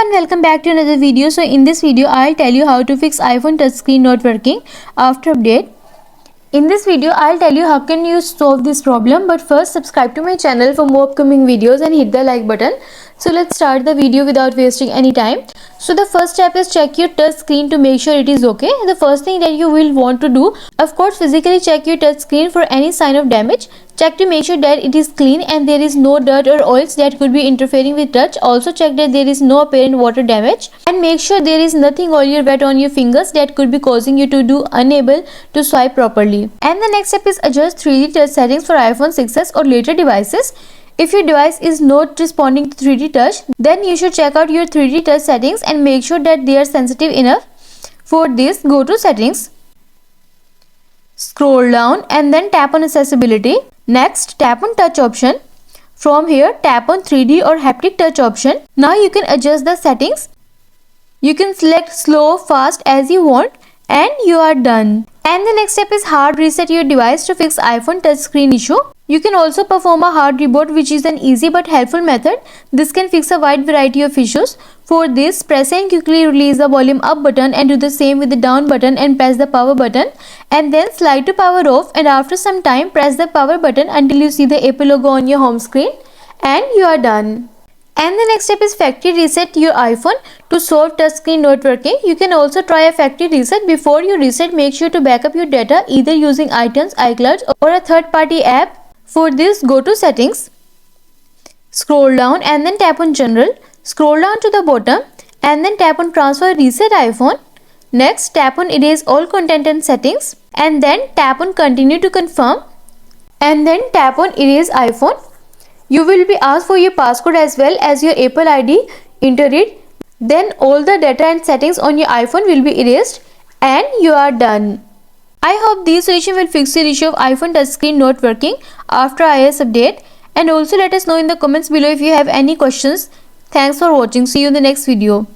everyone, welcome back to another video. So in this video I'll tell you how to fix iPhone touchscreen not working after update. In this video I'll tell you how can you solve this problem, but first subscribe to my channel for more upcoming videos and hit the like button. So let's start the video without wasting any time. So the first step is check your touch screen to make sure it is okay. The first thing that you will want to do, of course, physically check your touch screen for any sign of damage. Check to make sure that it is clean and there is no dirt or oils that could be interfering with touch. Also check that there is no apparent water damage, and make sure there is nothing oily or wet on your fingers that could be causing you to do unable to swipe properly. And the next step is adjust 3D touch settings for iPhone 6s or later devices. If your device is not responding to 3D touch, then you should check out your 3D touch settings and make sure that they are sensitive enough. For this, go to settings, scroll down and then tap on accessibility. Next, tap on touch option. From here, tap on 3D or haptic touch option. Now you can adjust the settings. You can select slow, fast as you want, and you are done. And the next step is hard reset your device to fix iPhone touchscreen issue. You can also perform a hard reboot, which is an easy but helpful method. This can fix a wide variety of issues. For this, press and quickly release the volume up button and do the same with the down button and press the power button, and then slide to power off, and after some time press the power button until you see the Apple logo on your home screen, and you are done. And the next step is factory reset your iPhone to solve touchscreen not working. You can also try a factory reset. Before you reset, make sure to back up your data either using iTunes, iCloud or a third-party app. For this, go to settings, scroll down and then tap on general, scroll down to the bottom and then tap on transfer reset iPhone. Next, tap on erase all content and settings and then tap on continue to confirm and then tap on erase iPhone. You will be asked for your passcode as well as your Apple ID. Enter it. Then all the data and settings on your iPhone will be erased and you are done. I hope this solution will fix your issue of iPhone touchscreen not working after iOS update, and also let us know in the comments below if you have any questions. Thanks for watching. See you in the next video.